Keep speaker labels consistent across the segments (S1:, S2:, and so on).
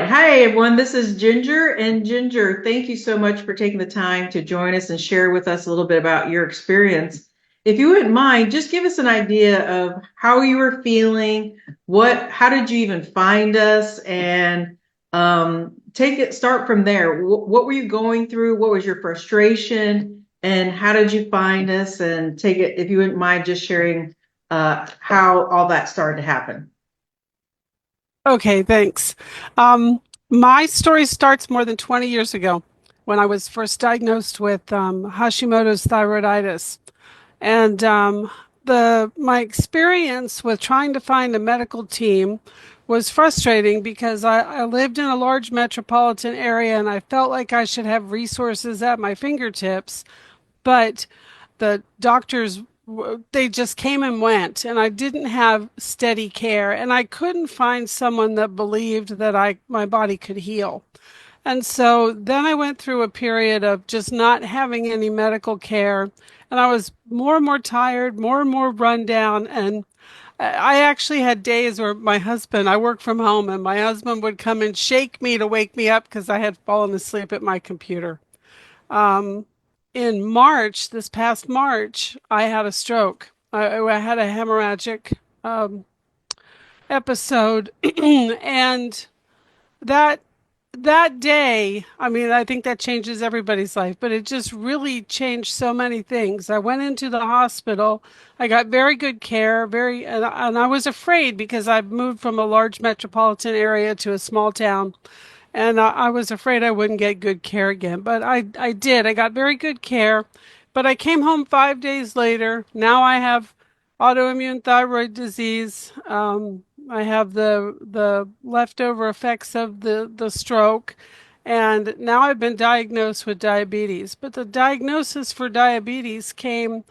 S1: right. Hi, everyone. This is Ginger. And Ginger, thank you so much for taking the time to join us and share with us a little bit about your experience. If you wouldn't mind, just give us an idea of how you were feeling, how did you even find us, and start from there. What were you going through? What was your frustration? And how did you find us? And take it, if you wouldn't mind, just sharing how all that started to happen.
S2: Okay, thanks. Um, my story starts more than 20 years ago when I was first diagnosed with Hashimoto's thyroiditis. And the my experience with trying to find a medical team was frustrating because I lived in a large metropolitan area and I felt like I should have resources at my fingertips, but the doctors they just came and went and I didn't have steady care and I couldn't find someone that believed that I my body could heal. And so then I went through a period of just not having any medical care and I was more and more tired, more and more run down, and I actually had days where I work from home and my husband would come and shake me to wake me up because I had fallen asleep at my computer. Um, in March, this past March, I had a stroke. I had a hemorrhagic um, episode, and that that day, I mean, I think that changes everybody's life, but it just really changed so many things. I went into the hospital. I got very good care, and I was afraid because I moved from a large metropolitan area to a small town and I was afraid I wouldn't get good care again, but I did. I got very good care, but I came home 5 days later. Now I have autoimmune thyroid disease. I have the leftover effects of the stroke, and now I've been diagnosed with diabetes. But the diagnosis for diabetes came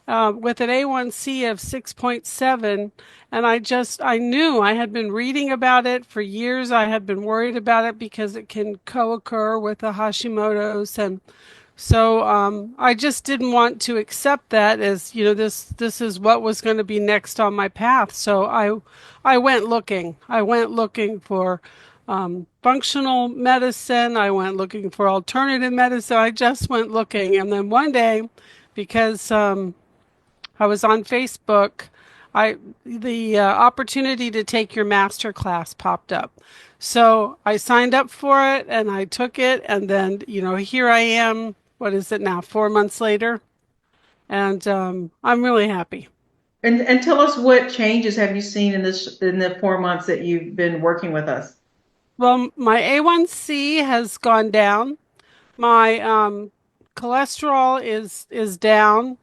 S2: with an A1C of 6.7. And I knew I had been reading about it for years. I had been worried about it because it can co-occur with the Hashimoto's. And so I just didn't want to accept that as, this is what was going to be next on my path. So I went looking. I went looking for functional medicine. I went looking for alternative medicine. I just went looking. And then one day, because I was on Facebook. The opportunity to take your master class popped up. So I signed up for it and I took it. And then, here I am. What is it now? 4 months later. And I'm really happy.
S1: And tell us, what changes have you seen in the 4 months that you've been working with us?
S2: Well, my A1C has gone down. My cholesterol is down.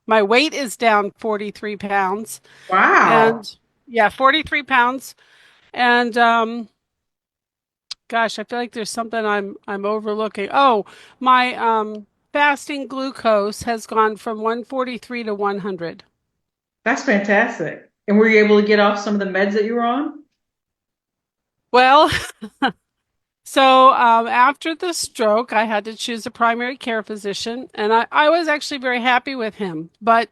S2: My weight is down 43 pounds.
S1: Wow.
S2: And yeah, 43 pounds. And gosh, I feel like there's something I'm overlooking. Oh, my fasting glucose has gone from 143 to 100.
S1: That's fantastic. And were you able to get off some of the meds that you were on?
S2: Well, so after the stroke, I had to choose a primary care physician, and I was actually very happy with him. But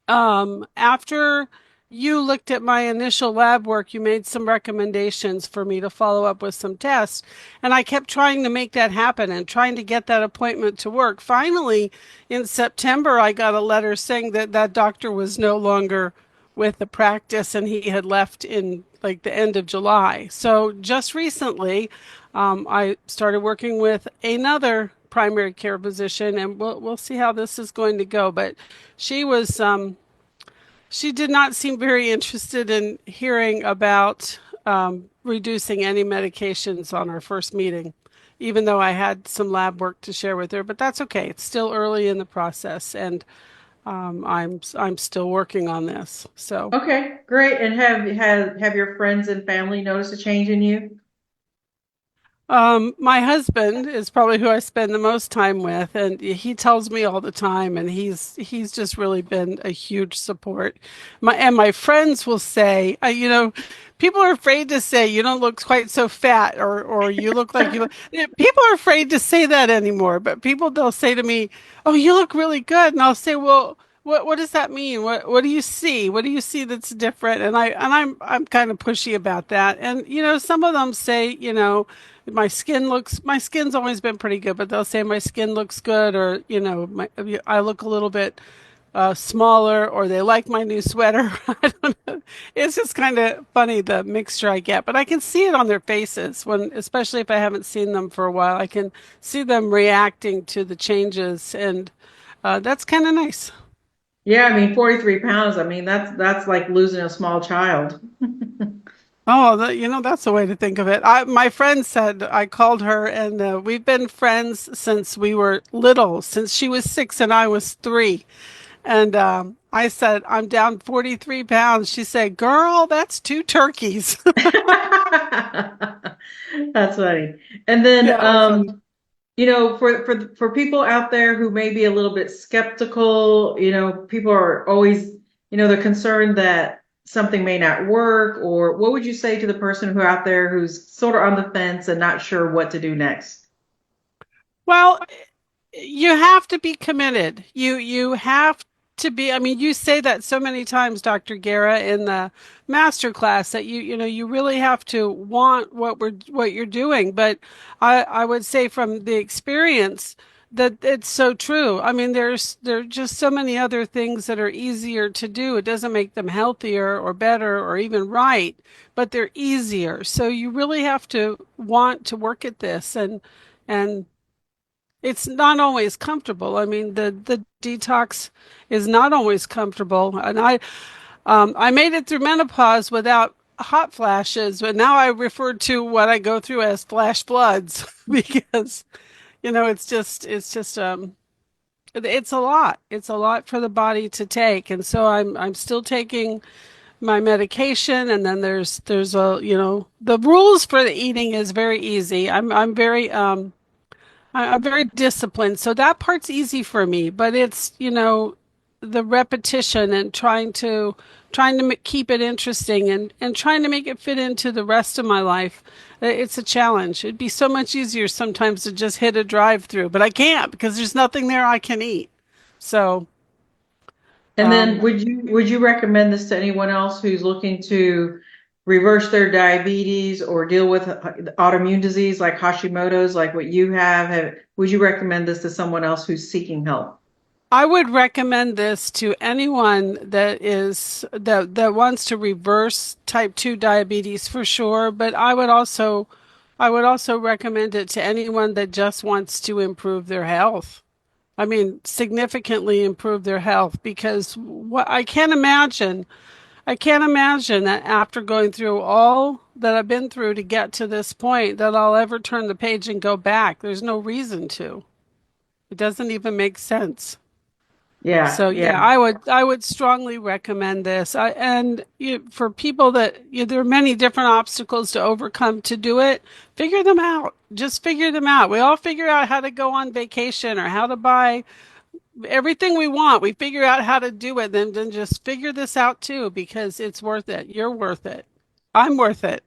S2: after you looked at my initial lab work, you made some recommendations for me to follow up with some tests. And I kept trying to make that happen and trying to get that appointment to work. Finally, in September, I got a letter saying that that doctor was no longer with the practice and he had left in like the end of July. So just recently, I started working with another primary care physician, and we'll see how this is going to go. But she was she did not seem very interested in hearing about reducing any medications on our first meeting, even though I had some lab work to share with her. But that's okay. It's still early in the process, and I'm still working on this. So.
S1: Okay, great. And have your friends and family noticed a change in you?
S2: My husband is probably who I spend the most time with, and he tells me all the time, and he's just really been a huge support. My friends will say, people are afraid to say you don't look quite so fat, or you look like you look. People are afraid to say that anymore, but they'll say to me, "Oh, you look really good," and I'll say, "Well." what does that mean? What do you see? What do you see that's different? I'm kind of pushy about that. And some of them say, my skin's always been pretty good, but they'll say my skin looks good, or I look a little bit smaller, or they like my new sweater. I don't know. It's just kind of funny the mixture I get, but I can see it on their faces especially if I haven't seen them for a while. I can see them reacting to the changes, and that's kind of nice.
S1: Yeah, I mean, 43 pounds. I mean, that's like losing a small child.
S2: Oh, that's the way to think of it. My friend said I called her, and we've been friends since we were little, since she was 6 and I was 3. And I said, I'm down 43 pounds. She said, girl, that's 2 turkeys.
S1: That's funny. And then,
S2: Yeah, it was funny.
S1: for people out there who may be a little bit skeptical, people are always, they're concerned that something may not work, or what would you say to the person who out there who's sort of on the fence and not sure what to do next?
S2: Well, you have to be committed. You have to be. I mean, you say that so many times, Dr. Guerra, in the master class, that you really have to want what you're doing. But I would say from the experience that it's so true. I mean, there are just so many other things that are easier to do. It doesn't make them healthier or better or even right, but they're easier. So you really have to want to work at this, and it's not always comfortable. I mean, the detox is not always comfortable, and I made it through menopause without hot flashes, but now I refer to what I go through as flash floods because it's a lot. It's a lot for the body to take, and so I'm still taking my medication, and then there's the rules for the eating is very easy. I'm very disciplined, so that part's easy for me, but it's, the repetition and trying to keep it interesting and trying to make it fit into the rest of my life. It's a challenge. It'd be so much easier sometimes to just hit a drive-through, but I can't because there's nothing there I can eat. So,
S1: And then
S2: um,
S1: would you recommend this to anyone else who's looking to reverse their diabetes or deal with autoimmune disease like Hashimoto's, like what you have? Would you recommend this to someone else who's seeking help?
S2: I would recommend this to anyone that wants to reverse type 2 diabetes for sure, but I would also recommend it to anyone that just wants to improve their health. I mean, significantly improve their health because what I can't imagine that after going through all that I've been through to get to this point that I'll ever turn the page and go back. There's no reason to. It doesn't even make sense.
S1: Yeah,
S2: So
S1: yeah.
S2: yeah, I would strongly recommend this. For people that there are many different obstacles to overcome to do it. Figure them out. Just figure them out. We all figure out how to go on vacation or how to buy everything we want. We figure out how to do it. Then just figure this out too because it's worth it. You're worth it. I'm worth it.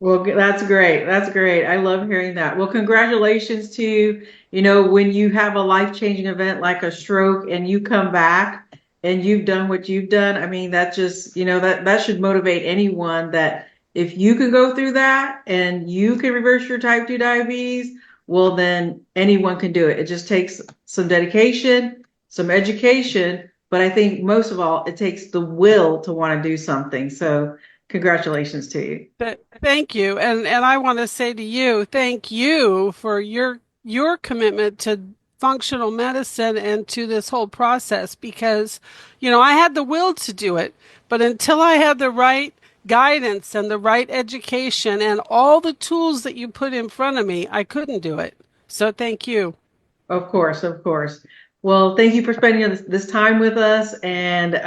S1: Well, that's great. That's great. I love hearing that. Well, congratulations to you. When you have a life-changing event like a stroke and you come back and you've done what you've done, I mean, that just, that should motivate anyone that if you can go through that and you can reverse your type 2 diabetes, well, then anyone can do it. It just takes some dedication, some education, but I think most of all, it takes the will to want to do something. So, congratulations to you.
S2: But thank you. And I want to say to you, thank you for your commitment to functional medicine and to this whole process because, I had the will to do it, but until I had the right guidance and the right education and all the tools that you put in front of me, I couldn't do it. So thank you.
S1: Of course, of course. Well, thank you for spending this time with us. And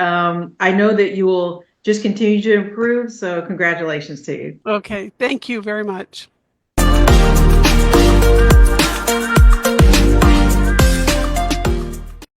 S1: I know that you will just continue to improve. So, congratulations to you.
S2: Okay. Thank you very much.